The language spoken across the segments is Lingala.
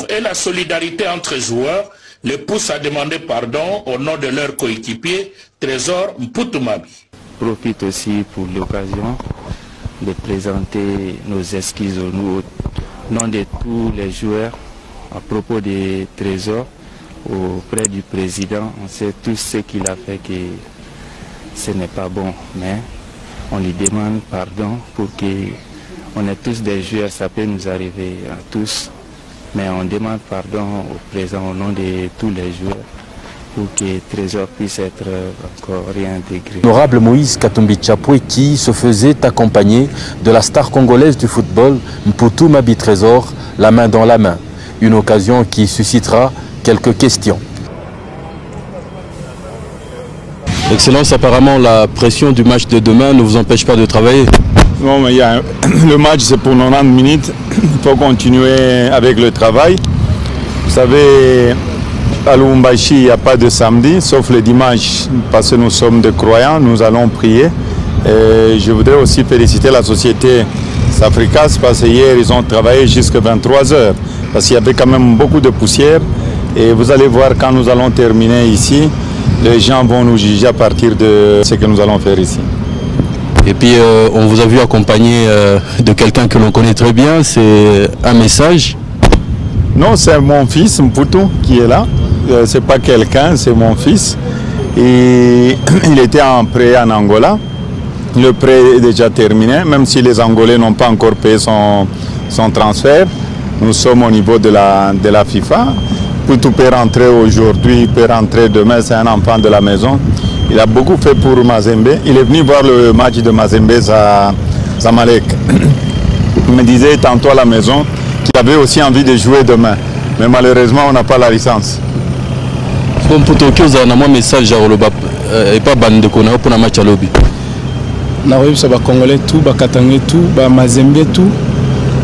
L'amour et la solidarité entre joueurs les poussent à demander pardon au nom de leur coéquipier Trésor Mputumabi. Je profite aussi pour l'occasion de présenter nos excuses au nom de tous les joueurs à propos des Trésors auprès du président. On sait tous ce qu'il a fait, que ce n'est pas bon, mais on lui demande pardon pour que on est tous des joueurs, ça peut nous arriver à tous, mais on demande pardon au président au nom de tous les joueurs pour que Trésor puisse être encore réintégré. L'honorable Moïse Katumbi Chapwe qui se faisait accompagner de la star congolaise du football Mputumabi Trésor, la main dans la main. Une occasion qui suscitera quelques questions. Excellence, apparemment la pression du match de demain ne vous empêche pas de travailler? Non, mais le match c'est pour 90 minutes, il faut continuer avec le travail. Vous savez, à Lubumbashi, il n'y a pas de samedi, sauf le dimanche, parce que nous sommes des croyants, nous allons prier. Et je voudrais aussi féliciter la société Safricas, parce que hier ils ont travaillé jusqu'à 23 h, parce qu'il y avait quand même beaucoup de poussière. Et vous allez voir, quand nous allons terminer ici, les gens vont nous juger à partir de ce que nous allons faire ici. Et puis on vous a vu accompagné de quelqu'un que l'on connaît très bien, c'est un message? Non, c'est mon fils Mputu qui est là, c'est pas quelqu'un, c'est mon fils. Et il était en prêt en Angola, le prêt est déjà terminé, même si les Angolais n'ont pas encore payé son transfert. Nous sommes au niveau de la FIFA. Mputu peut rentrer aujourd'hui, peut rentrer demain, c'est un enfant de la maison. Il a beaucoup fait pour Mazembe. Il est venu voir le match de Mazembe à Zamalek. Il me disait tantôt à la maison qu'il avait aussi envie de jouer demain. Mais malheureusement, on n'a pas la licence. Comme pour Tokyo, vous avez un message à Oloba et pas bande pour un match à lobby. Nous sommes Congolais, tout, Katangé, tout, Mazembe, tout.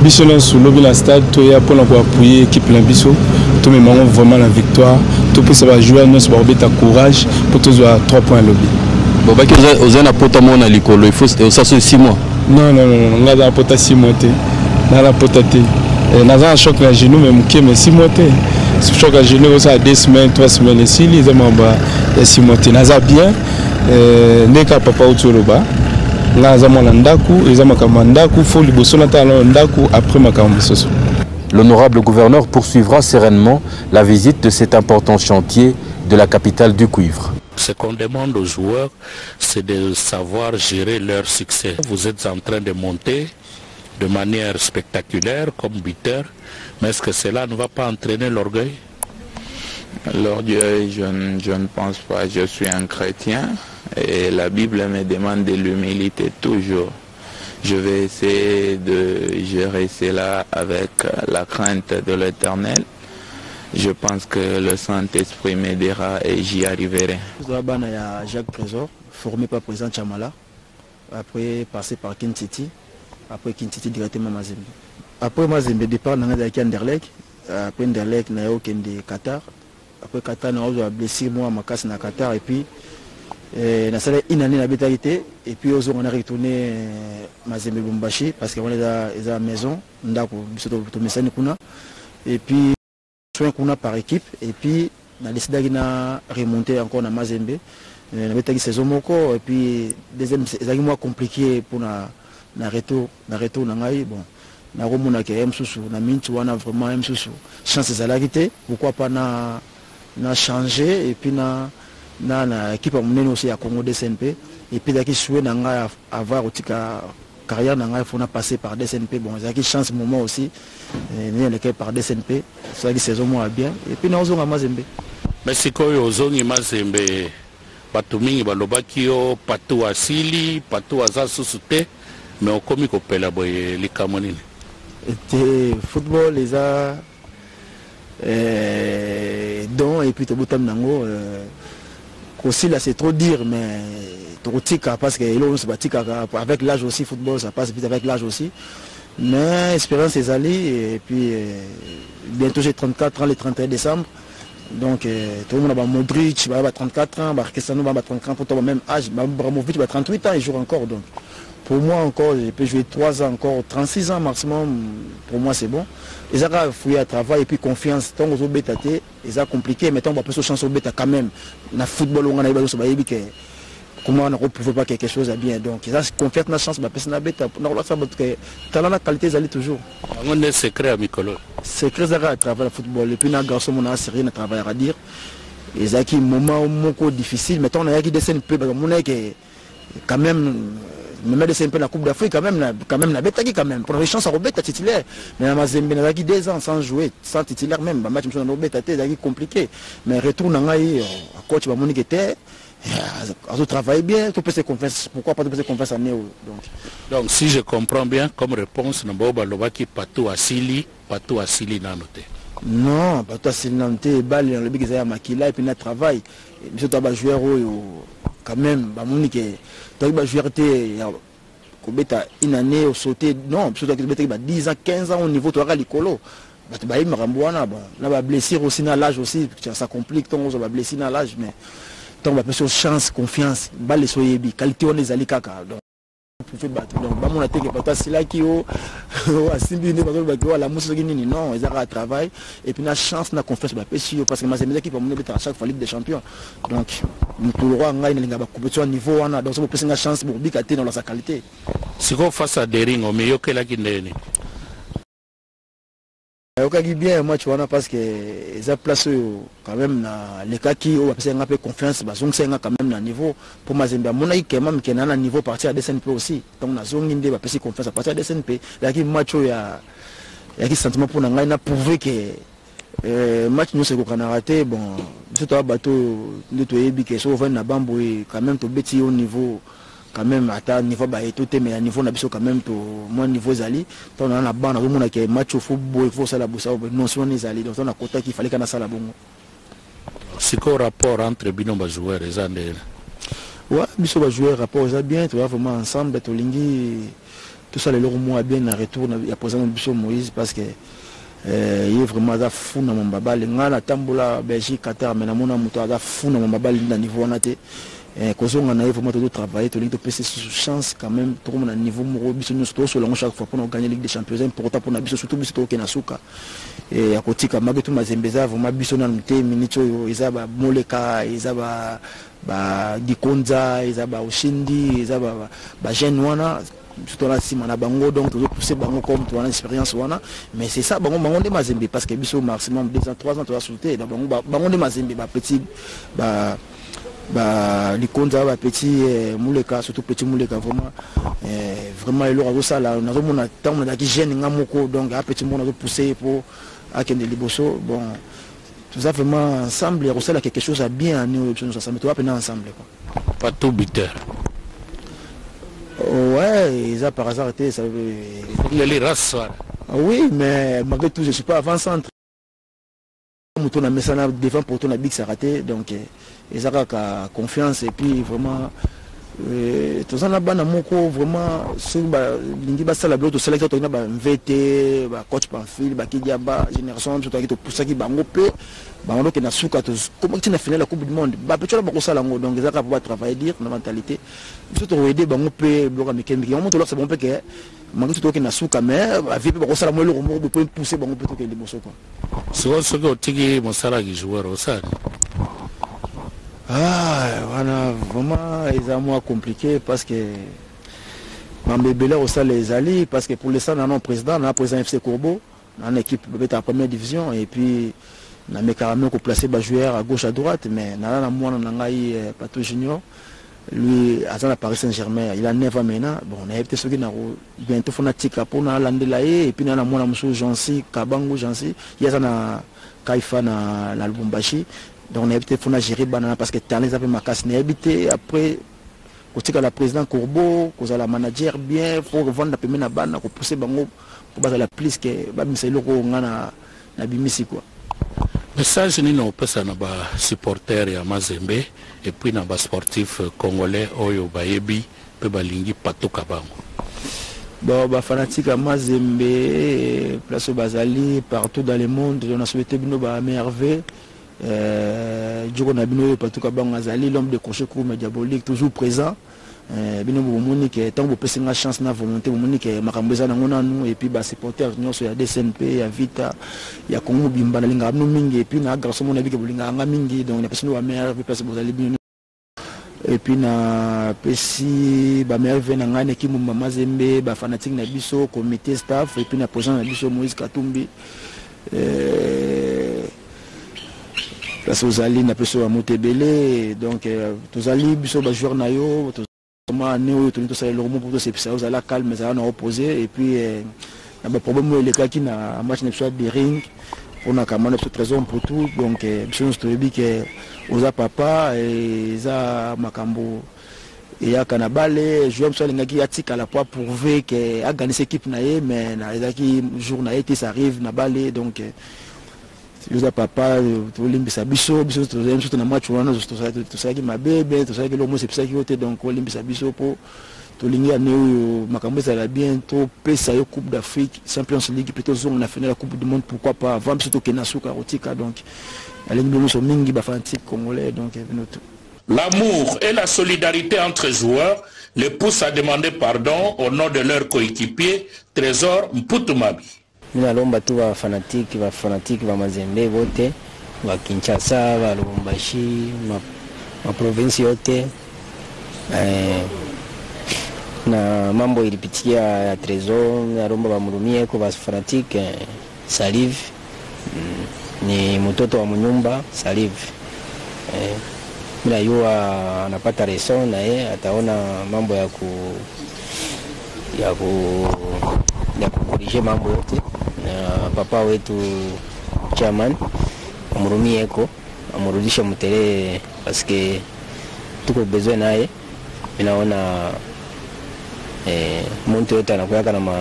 Biso sur lobby la stade, tout est pour appuyer l'équipe Lambiso. Tout le monde vraiment la victoire. Tout pour ça va jouer, nous sommes à courage pour tous avoir 3 points lobby. Bon, bah, vous avez un potamon à l'école, il faut ça c'est 6 mois. Non, on a un potamon 6 mois. On a un potamon. On a un choc à genoux, mais 6 mois. Ce choc à genoux, ça a 2 semaines, 3 semaines. Ici, les hommes ont 6 mois. On a bien. N'est qu'à papa autour là bas. L'honorable gouverneur poursuivra sereinement la visite de cet important chantier de la capitale du cuivre. Ce qu'on demande aux joueurs, c'est de savoir gérer leur succès. Vous êtes en train de monter de manière spectaculaire comme buteur, mais est-ce que cela ne va pas entraîner l'orgueil? L'orgueil, je ne pense pas. Je suis un chrétien et la Bible me demande de l'humilité toujours. Je vais essayer de gérer cela avec la crainte de l'Éternel. Je pense que le Saint-Esprit m'aidera et j'y arriverai. Il y a Jacques Trésor, formé par le président Chamala, après passé par Kintiti, après Kintiti directement Mazembe. Après Mazembe, départ dans Anderlecht, après Anderlecht, il y a de Qatar. Après Qatar, on a blessé moi à ma casse na Qatar et puis on a une année d'habitalité et puis on a retourné Mazembe Lubumbashi parce qu'on est à la maison, et puis on a par équipe et puis on a décidé de remonter encore à Mazembe. On a fait saison moko et puis deuxième c'est moins compliqué pour na retour na ngai bon. Na romona ke msusu na mintu wana vraiment msusu chance za l'arrêter pourquoi pas na changer et puis na équipe monene aussi à Congo DSNP et puis daki souhait na nga avoir otika carrière na nga il faut na passer par DSNP bon daki chance moment aussi ni l'équipe par DSNP ça qui saison moi bien et puis na ozonga Mazembe mais sikoyo ozongi Mazembe bato mingi balobaki yo patu asili patu aza susu te mais okomi kopela boye likamo nini et football les a donc et puis tout botam nango aussi là c'est trop dire mais trop tika parce que l'on se batika avec l'âge aussi football ça passe vite avec l'âge aussi mais espérance est allée et puis bientôt j'ai 34 ans le 31 décembre donc tout le monde a Modric va 34 ans Cristiano va 34 ans pour le même âge Bramovic va 38 ans il joue encore donc Pour moi encore, je peux jouer 3 ans encore, 36 ans maximum, pour moi c'est bon. Ils ont fouillé à travail et puis confiance. Tant que bêta, ils ont compliqué, mais tant qu'on a plus de chance au bêta quand même. Dans le football, on a eu comment on ne retrouve pas quelque chose à bien. Donc ils ont confiance dans la chance, personne n'a bêta. Talent la qualité, ils allaient toujours. On est secret à Mikolo. Secret à travers le football. Et puis, dans le garçon, on a rien à travailler à dire. Ils ont un moment difficile, mais tant on a qui descend un peu, quand même. Même de un peu la Coupe d'Afrique quand même la bête quand même pour les chances à Robert titulaire mais à Mazembe on a 2 ans sans jouer sans titulaire même match on a Robert c'est compliqué mais retourne à coach va Monique était à travailler bien tout peut se confiance pourquoi pas tout peut se confiance à Néo donc si je comprends bien comme réponse na boba lobaki patou asili na noté non patou asili na noté balle le big za makila et puis na travail mais toi ba joueur quand même ba Monique donc bah joueur était une année au sauté non surtout que 10 ans 15 ans au niveau toi l'icolo bah il me rembouana bon là va blessure aussi dans l'âge aussi ça complique ton va blessure dans l'âge mais tant va sur chance confiance balle soyebi qualité on les ali kaka donc pouvez battre donc ba mon attaque pas c'est là qui au asimbi ne ba ko la muso nini non ils ont travail et puis na chance na confiance ba pesio parce que ma c'est équipe mon à chaque fois Ligue des Champions donc pour le roi ngai na ba compétition niveau wana donc ça peut une chance pour bikater dans sa qualité si on face à Dering au meilleur que la Guinée okaki bien moi tu vois parce que ils ont placé quand même na les cas qui ont un peu confiance bah donc c'est quand même na niveau pour Mazembe mon aïe que même qui na niveau partir à DSNP aussi donc na zone inde va passer confiance à partir à DSNP là qui match ya qui sentiment pour ngai na prouver que match nous c'est qu'on a raté bon c'est un bateau de toi et que so na bambo quand même to beti au niveau quand même à niveau bah et tout mais à niveau na biso quand même to moins niveau zali on a la bande on a que match au football il faut ça la bossa non si on est zali donc on a côté qu'il fallait qu'on a ça la bongo c'est quoi rapport entre binomba joueurs et zandé ouais biso ba joueurs rapport ça bien tu vois vraiment ensemble to lingi tout ça les loro moi bien en retour il y a présent biso Moïse parce que il est vraiment à fou dans mon baba les ngana tambola Belgique Qatar mais na mona muto à fou dans mon baba dans niveau on a été quand on a vraiment de travailler, tu as une chance quand même pour mon niveau moro biso nous surtout chaque fois pour nous gagner Ligue des Champions important pour nous biso surtout biso to Kenasuka et à côté comme Magetu Mazembeza vraiment biso na nté minito izaba moleka izaba ba dikonza izaba oshindi izaba ba jeune wana surtout là si mana bango donc toujours pousser bango comme tu as l'expérience wana mais c'est ça bango de Mazembe parce que biso maximum 2 ans 3 ans tu as sauté donc bango de Mazembe ba petit les condas petit mouleka surtout petit mouleka vraiment il aura ça là on a mon temps on a qui gêne ngamoko donc un petit monde a poussé pour akende liboso bon tout ça vraiment ensemble il ressemble à quelque chose à bien nous ensemble tout va ensemble quoi pas tout buteur ouais ils a par hasard été ça les races oui mais malgré tout je suis pas avant centre mouton a mis ça devant pour ton habit ça raté donc ils ont confiance et puis vraiment tout ça là-bas na moko vraiment sur lingi ba sala bloto sélecteur to na ba VT ba coach Pamphile ba Kidiaba génération tout qui to poussa qui bango pe bango qui na suka to comment tu na finale la coupe du monde ba peut-être ba ko sala ngo donc ils ont pouvoir travailler dire na mentalité surtout aider bango pe bloka mekembi on monte là c'est bon pe que mangi tout qui na suka mais ba vie ba ko sala mo le romo pour pousser bango pe to que les bosso quoi c'est que tiki mosala qui joueur au ça ah, voilà, vraiment, ils ont moins compliqué parce que Mambébélé au sein les alliés, parce que pour l'instant, on a un président, on a un président FC Courbeau, on a une équipe de la première division, et puis on a mes caramels qui ont placé des joueurs à gauche, à droite, mais on a un Pato Junior, lui, à la Paris Saint-Germain, il a 9 ans maintenant, bon, on a été ceux qui ont bientôt fait un petit capot, on a l'Andelaye, et puis on a un Jansi, Kabango Jansi, il y a un Kaifa dans l'Albumbashi. Donc on a évité de gérer banana parce que Tanez avait ma casse habité après côté la président Courbeau, cause la manager bien pour vendre la paiement banana pour pousser bango pour battre la plus que ba misé loko ngana na bimisi quoi. Message ni no pesa na ba supporter ya Mazembe et puis na ba sportif congolais oyo bayebi pe balingi patoka bango. Bon ba fanatique à Mazembe place Bazali partout dans le monde on a souhaité bino ba merveille. Djoko Nabino Patouka Bangazali, l'homme de crochet Kourou Diabolique, toujours présent. bino bomoni ke tant bo pesa nga chance na volonté bomoni ke makambo eza nango nanu et puis ba supporter nyonso ya DSNP ya Vita ya Congo bimba na linga no mingi et puis na garçon mon abike bolinga nga mingi donc na pesa no ba meilleur place bozali bino et puis na pesi ba meilleur vena nga ne kimu mama Zembe ba fanatique na biso comité staff et puis na président na biso Moïse Katumbi parce aux alliés na peso Motebele donc tous alliés biso ba joueur na yo comment néo tout ça le pour c'est ça aux alliés calme ça na opposé et puis na ba problème le cas qui na match na soit Bering on a quand même ce trésor pour tout donc biso nous trouve que aux papa et za makambo et ya kanabale joueur soit l'ingaki atika la poids prouver que a gagné cette équipe na ye mais na ezaki jour na été ça arrive na balé donc Yoza papa, tu limbisa biso, biso tu aimes surtout na match wana, tu sais que ma bébé, tu sais que l'homme c'est pour ça qu'il était donc on limbisa biso pour tu lingi anéo makambo ça va bientôt pesa yo Coupe d'Afrique, Champions League plutôt zone on a fini la Coupe du monde pourquoi pas avant surtout que Nasuka Rotika donc alingi biso so mingi ba fanatique congolais donc l'amour et la solidarité entre joueurs les poussent à demander pardon au nom de leur coéquipier Trésor Mputumabi. Nalomba tu wa fanatique wa Mazembe wote wa Kinshasa wa Lubumbashi ma province yote na mambo ilipitikia ya Trésor nalomba bamurumie kwa fanatique Salive ni mtoto wa mnyumba Salive bila yua anapata reson na yeye ataona mambo ya kukorije mambo yote na papa wetu chairman amurumie eko amurudisha mtere parce que tuko besoin naye inaona mtu yote anakuwa na ma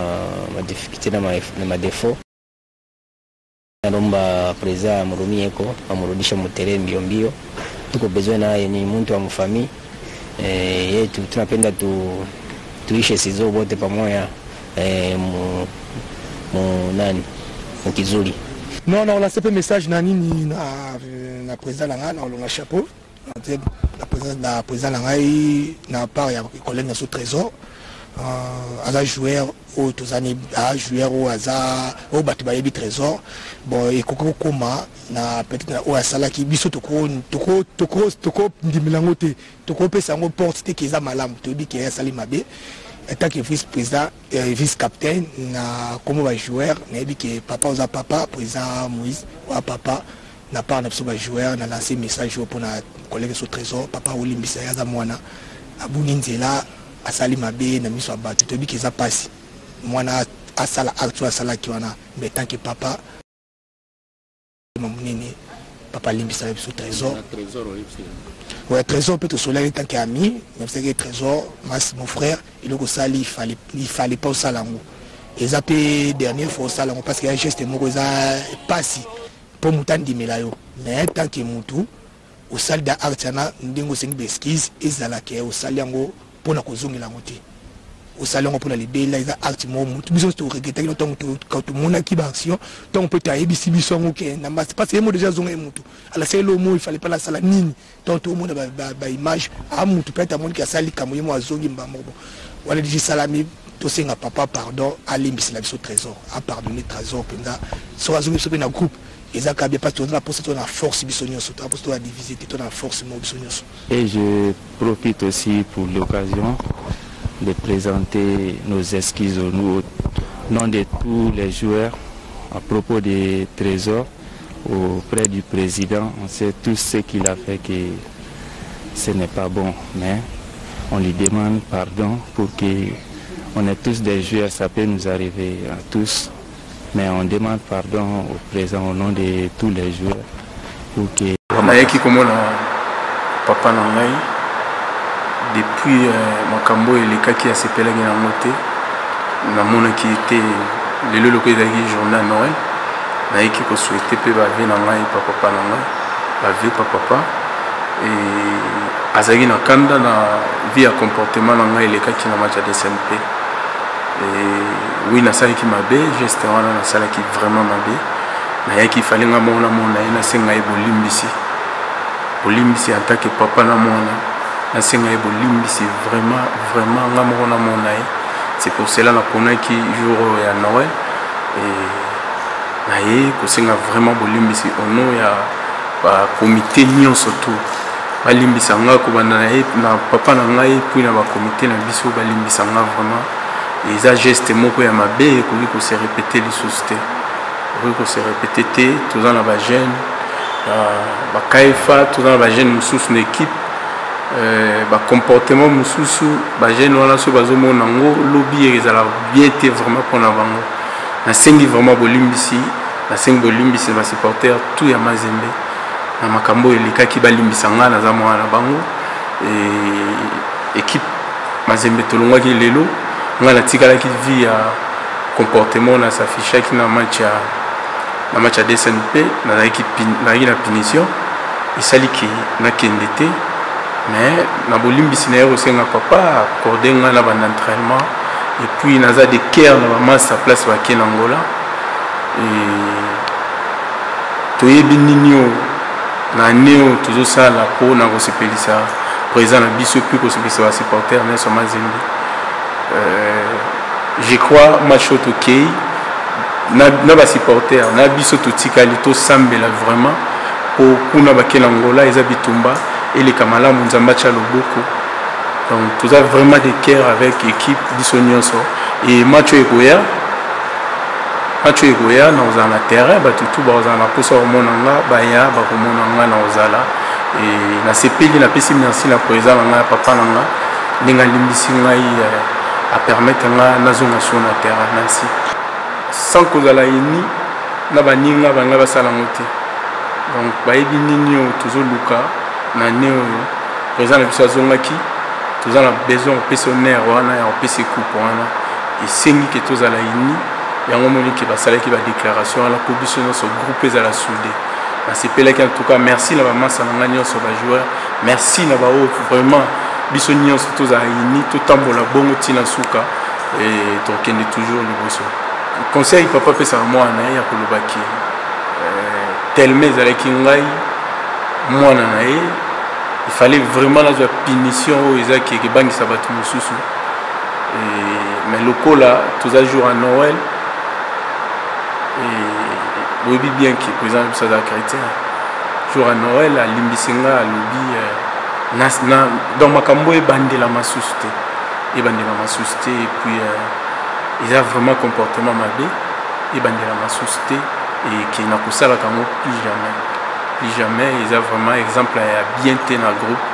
difficulty na ma défaut naomba preza amurumie eko amurudisha mtere mbio tuko besoin naye ni mtu wa mfamii yetu tunapenda tuishe sizo wote pamoja nani mkizuri non on a ce message nani na président langa na longa chapeau na président langa na part ya collègue na sous Trésor à joueur au tozani à joueur au hasard au batiba yebi Trésor bon et koko koma na peut-être au asala ki biso toko ndimilango te toko pesa ngo porte te za malamu to bi ke sali mabe étant que vice-président vice-capitaine na comme va joueur na bi ke papa oza papa président Moïse wa papa na part na biso ba joueur na lancer message pour na collègue sur Trésor papa olimbisa ya za mwana abuni nzela asali mabe na miso abatu to bi ke za pasi mwana asala actu asala ki wana mais tant que papa mamunini papa limbisa sur Trésor ouais Trésor peut te soulager tant qu'ami même c'est que Trésor mon frère il au sali il fallait pas au salango et ça peut dernière fois au salango parce qu'il y a un geste moko za pasi pour mutandi melayo mais tant que mutu au sali da artana ndingo sengi beskiz ezala ke au sali yango pona kozongela ngote au salon pour la libérer les actes mutu biso to regretter no tant quand tout monde qui action tant peut ta ebisi biso ngoke na parce que mo déjà zonga mutu ala c'est le mot il fallait pas la sala nini tant tout monde ba image a mutu peut-être monde qui a sali kamoye mo azongi mbambo wala dit salami to senga papa pardon alimbisi la biso Trésor a pardonner Trésor penza so azongi so na groupe eza ka bien parce que on a posé ton force biso nyoso to aposto a diviser ton force mo biso nyoso. Et je profite aussi pour l'occasion de présenter nos excuses au nom de tous les joueurs à propos des Trésors auprès du président. On sait tous ce qu'il a fait que ce n'est pas bon, mais on lui demande pardon pour que on est tous des joueurs, ça peut nous arriver à tous, mais on demande pardon au président au nom de tous les joueurs pour que papa nangai depuis makambo elekaki ya sepelaki na mote namonaki te lelo loko ezalaki journée Noël nayeki kosouhaite mpe bave na ngai papa na ngai bave papa azalaki na kanda na vie ya comportement na ngai elekaki na match ya DSNP oui nasalaki mabe geste wana nasalaki vraiment mabe nayaki fale nga mona ye nasenga ye bolimbisi en tant que papa na mwana nasenga ye bolimbi c'est vraiment nga moko namona ye. C'est pour cela naponaki jour ya Noël et naye kosenga vraiment bolimbisi ono ya ba comité nyonso tout balimbisa nga kobanda na ye na papa na ngai puis na ba comité na biso balimbisa nga vraiment et ça geste moko ya mabe ekoki ko se répéter lisusu te ekoki ko se répéter te toza na ba jeune ba kaifa toza na ba jeune mosusu na équipe ba comportement mosusu ba jeune wana so bazomona ngo lobby ezala bien te vraiment pona bango nasengi vraiment bolimbisi nasengi bolimbisi ba supporter tout ya Mazembe na makambo elekaki balimbisa nga naza mwana bango et équipe Mazembe tolongwaki lelo nga natikalaki vie ya comportement na s'affichaki na match ya DSNP nazalaki na punition esaliki nakende te mais na bolimbisi na ye kosenga papa accordé nga na entraînement et puis naza de cœur na bamasa place bake na Angola toyebi nini na neo tozosala mpo na kosepelisa président na biso puis kosepelisa basupporter nyonso Mazembe. Je crois match tokei na basupporter na biso totikali tosambela vraiment po kuna bake na Angola eza bitumba eleka malamu nzamba tya loboko. Donc toza vraiment de cœur avec équipe biso nyonso et match ekoya na ozala na terrain batutu bazala na posa komona nga baya bakomona nga na ozala et na sepeli napesi merci na président na nga papa na nga ndenge alimbisi ngai a permettre nga nazonga sur na terrain merci sans kozala ini na baninga banga basalango te. Donc bayebi nini oyo tozoluka na ne oyo président na biso azongaki toza na besoin opesa honneur wana ya opesa coupe wana esengi ke tozala ini yango moni ke basalaki ba déclaration ala po biso nyonso groupe ezala soudé nasepelaki en tout cas merci na bamasa na nga nyonso bajoueur merci na bao vraiment biso nyonso tozala ini totambola bongo ntina suka et tokende toujours liboso conseil papa apesaka mwana ye ya kolobaki tellement ezalaki ngai mwana na ye il fallait vraiment nazwa punition oyo ezaki ekebangisa bato mosusu mais lokola toza jour à Noël et boyebi bien que président biso aza chrétien jour à Noël alimbisi nga alobi dans makambo ebandela masusu te et puis ils ont vraiment comportement mabe ebandela masusu te et qui n'a pas ça plus jamais ils ont vraiment exemple à bien tenir groupe